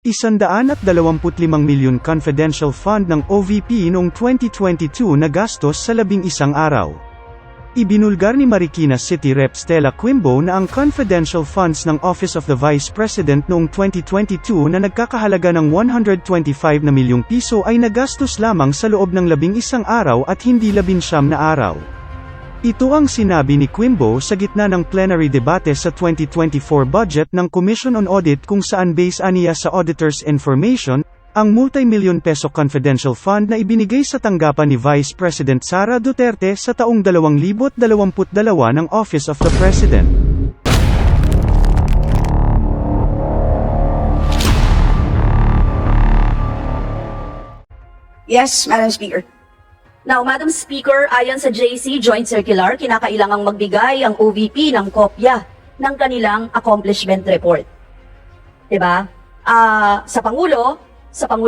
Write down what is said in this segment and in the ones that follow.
125 milyon confidential fund ng OVP noong 2022 na gastos sa 11 araw. Ibinulgar ni Marikina City Rep Stella Quimbo na ang confidential funds ng Office of the Vice President noong 2022 na nagkakahalaga ng 125 na milyong piso ay nagastos lamang sa loob ng 11 araw at hindi 19 na araw. Ito ang sinabi ni Quimbo sa gitna ng plenary debate sa 2024 budget ng Commission on Audit kung saan base aniya sa auditor's information, ang multi-million peso confidential fund na ibinigay sa tanggapan ni Vice President Sara Duterte sa taong 2022 ng Office of the President. Yes, Madam Speaker. Now, Madam Speaker, ayon sa JC Joint Circular, kinakailangang magbigay ang OVP ng kopya ng kanilang accomplishment report. Diba? Sa Pangulo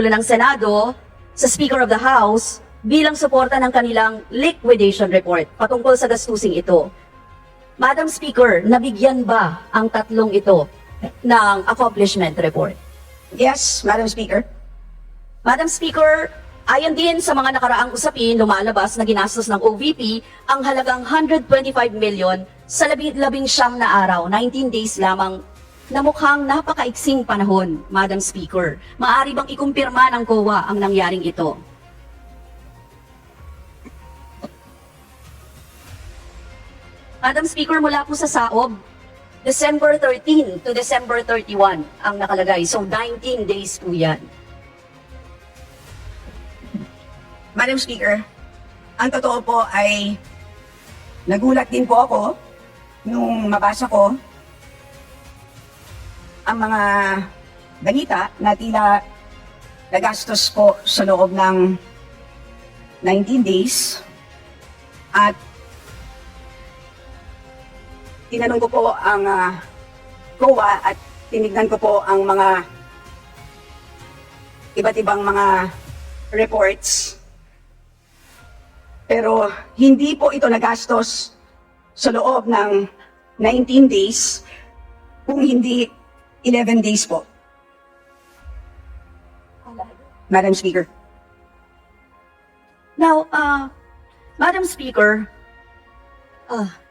ng Senado, sa Speaker of the House, bilang suporta ng kanilang liquidation report patungkol sa gastusing ito. Madam Speaker, nabigyan ba ang tatlong ito ng accomplishment report? Yes, Madam Speaker. Madam Speaker, ayon din sa mga nakaraang usapin, lumalabas na ginastos ng OVP ang halagang 125 million sa 19 na araw, 19 days lamang, na mukhang napakaiksing panahon, Madam Speaker. Maaari bang ikumpirma ng COA ang nangyaring ito? Madam Speaker, mula po sa SAOB, December 13 to December 31 ang nakalagay. So 19 days po yan. Madam Speaker, ang totoo po ay nagulat din po ako nung mabasa ko ang mga balita na tila nagastos po sa loob ng 19 days at tinanong ko po ang COA at tinignan ko po ang mga iba't ibang mga reports. Pero hindi po ito nagastos sa loob ng 19 days, kung hindi 11 days po. Madam Speaker. Now, Madam Speaker,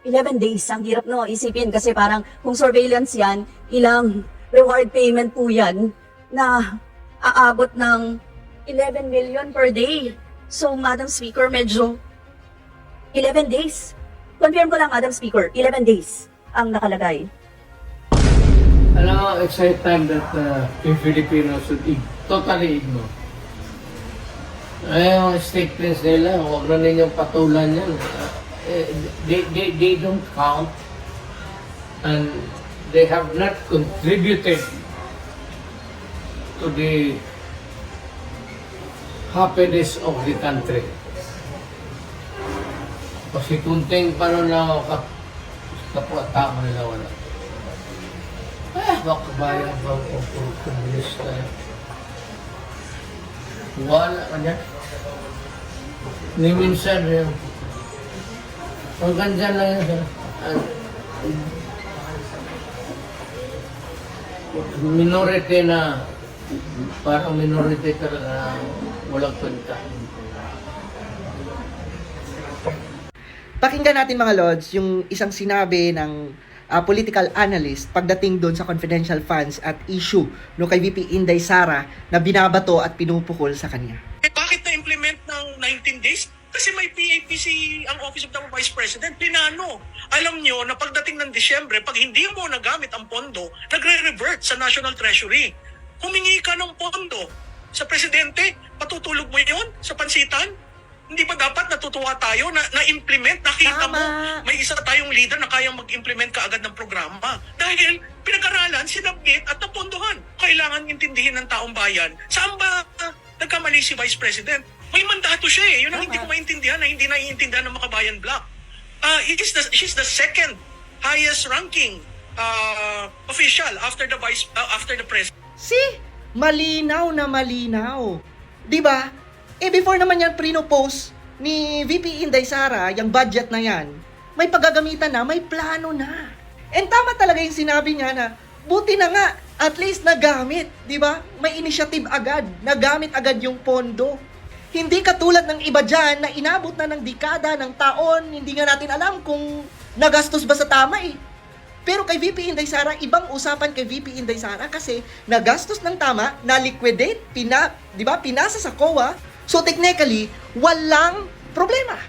11 days, ang hirap no, isipin kasi parang kung surveillance yan, ilang reward payment po yan na aabot ng 11 million per day. So, Madam Speaker, medyo 11 days. Confirm ko lang, Madam Speaker, 11 days ang nakalagay. Alam mo, it's a time that the Filipinos should totally ignore. Ay, yung statements nila, huwag na ninyong patulan yan. They don't count and they have not contributed to the happiness of the country. Kasi kunting paano na kapwa-tao nila wala. Baka bayan ba o komunista yan? Wala ka niya. Ni minsan yun. Hanggang dyan lang yun. Minority na, parang minority ka na walang kwenta. Pakinggan natin mga Lods, yung isang sinabi ng political analyst pagdating doon sa confidential funds at issue no kay VP Inday Sara na binabato at pinupukol sa kanya. Bakit na-implement ng 19 days? Kasi may PAPC ang Office of the Vice President. Plinano. Alam nyo na pagdating ng Disyembre, pag hindi mo nagamit ang pondo, nagre-revert sa National Treasury. Humingi ka ng pondo sa Presidente, patutulog mo yun sa pansitan? Hindi ba dapat natutuwa tayo na na-implement? Nakita mo, may isa tayong leader na kayang mag-implement kaagad ng programa. Dahil pinag-aralan, sinabit at napondohan. Kailangan intindihin ng taong bayan. Saan ba nagkamali si Vice President? May mandato siya eh. Yun ang hindi ko maintindihan na hindi naiintindihan ng Makabayan Bloc. She's the second highest ranking official after the president. See? Malinaw na malinaw. 'Di ba? Before naman yan pre-post ni VP Inday Sara, yung budget na yan, may paggagamitan na, may plano na. And tama talaga yung sinabi niya na, buti na nga, At least nagamit, di ba? May initiative agad, nagamit agad yung pondo. Hindi katulad ng iba dyan na inabot na ng dekada, ng taon, hindi nga natin alam kung nagastos ba sa tama eh. Pero kay VP Inday Sara, ibang usapan kay VP Inday Sara kasi nagastos ng tama, na-liquidate, di ba? Pinasa sa COA. So technically, walang problema.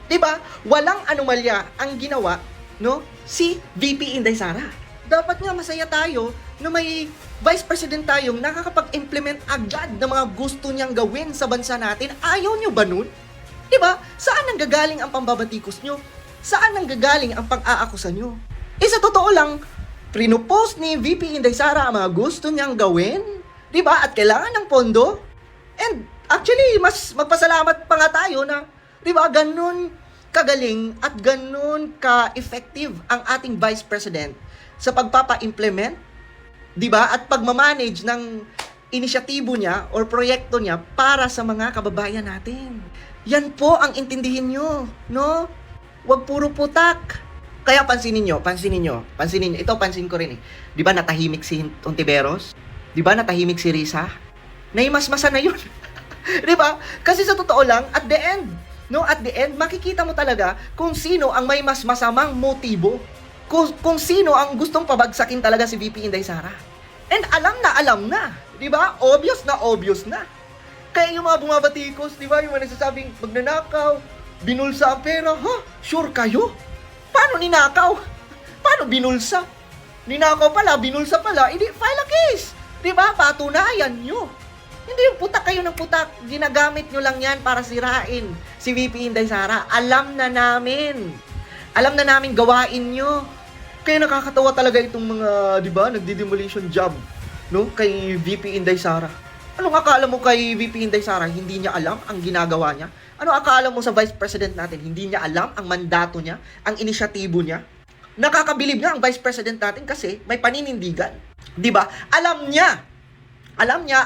Di ba? Walang anomalya ang ginawa, no? Si VP Inday Sara. Dapat nga masaya tayo na may Vice President tayong nakakapag-implement agad ng mga gusto niyang gawin sa bansa natin. Ayaw niyo ba nun? Di ba? Saan nanggagaling ang pambabatikos niyo? Saan nanggagaling ang pag-aakusa niyo? Sa totoo lang, pinopost ni VP Inday Sara ang mga gusto niyang gawin, di ba? At kailangan ng pondo. And actually, mas magpasalamat pa nga tayo na, di ba, ganun kagaling at ganun ka-effective ang ating Vice President sa pagpapa-implement, di ba? At pagmamanage ng inisyatibo niya or proyekto niya para sa mga kababayan natin. Yan po ang intindihin nyo, no? Huwag puro putak. Kaya pansinin nyo. Ito pansin ko rin eh. Di ba natahimik si Hontiveros? Di ba natahimik si Risa? Naimasmasa na yun. Di ba? Kasi sa totoo lang, at the end, makikita mo talaga kung sino ang may mas masamang motibo. Kung sino ang gustong pabagsakin talaga si VP Inday Sara. And alam na. Di ba? Obvious na. Kaya yung mga bumabatikos, di ba? Yung mga nagsasabing, magnanakaw, binulsa ang pera. Sure kayo? Paano ninakaw? Paano binulsa? Ninakaw pala, binulsa pala, hindi, file a case. Diba? Patunayan nyo. Hindi yung putak kayo ng putak. Ginagamit nyo lang yan para sirain si VP Inday Sara. Alam na namin gawain nyo. Kaya nakakatawa talaga itong mga, diba, nagdi-demolition job, no? Kay VP Inday Sara. Anong akala mo kay VP Inday Sara? Hindi niya alam ang ginagawa niya? Ano akala mo sa Vice President natin? Hindi niya alam ang mandato niya, ang inisyatibo niya? Nakakabilib nga ang Vice President natin kasi may paninindigan. 'Di ba? Alam niya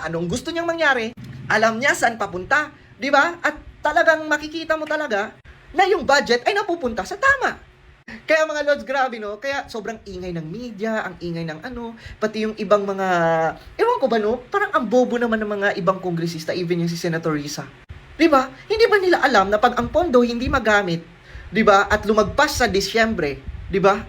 anong gusto niyang mangyari. Alam niya saan papunta, 'di ba? At talagang makikita mo talaga na yung budget ay napupunta sa tama. Kaya mga Lods, grabe no? Kaya sobrang ingay ng media, ang ingay ng pati yung ibang mga, ewan ko ba no? Parang ang bobo naman ng mga ibang kongresista, even yung si Senator Risa. Diba? Hindi ba nila alam na pag ang pondo hindi magamit, diba, at lumagpas sa Disyembre, diba,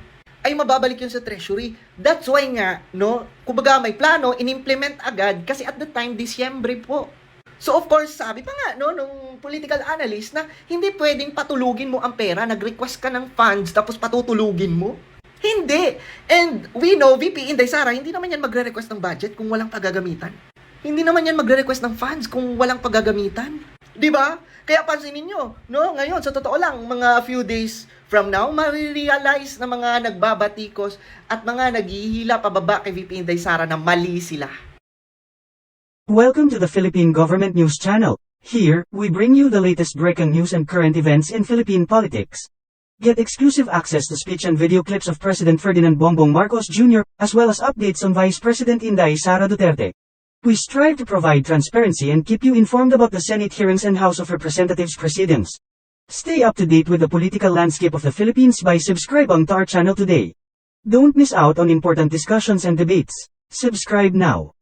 ay mababalik yun sa Treasury. That's why nga, no, kumbaga may plano, in-implement agad, kasi at the time, Disyembre po. So of course, sabi pa nga, no, nung political analyst na hindi pwedeng patulugin mo ang pera, nag-request ka ng funds, tapos patutulugin mo. Hindi. And we know, VP Inday Sara, hindi naman yan magre-request ng budget kung walang paggagamitan. Hindi naman yan magre-request ng funds kung walang paggagamitan. Diba? Kaya pansinin nyo, no? Ngayon, sa totoo lang, mga few days from now, marirealize na mga nagbabatikos at mga naghihila pababa kay VP Inday Sara na mali sila. Welcome to the Philippine Government News Channel. Here, we bring you the latest breaking news and current events in Philippine politics. Get exclusive access to speech and video clips of President Ferdinand Bongbong Marcos Jr., as well as updates on Vice President Inday Sara Duterte. We strive to provide transparency and keep you informed about the Senate hearings and House of Representatives proceedings. Stay up to date with the political landscape of the Philippines by subscribing to our channel today. Don't miss out on important discussions and debates. Subscribe now.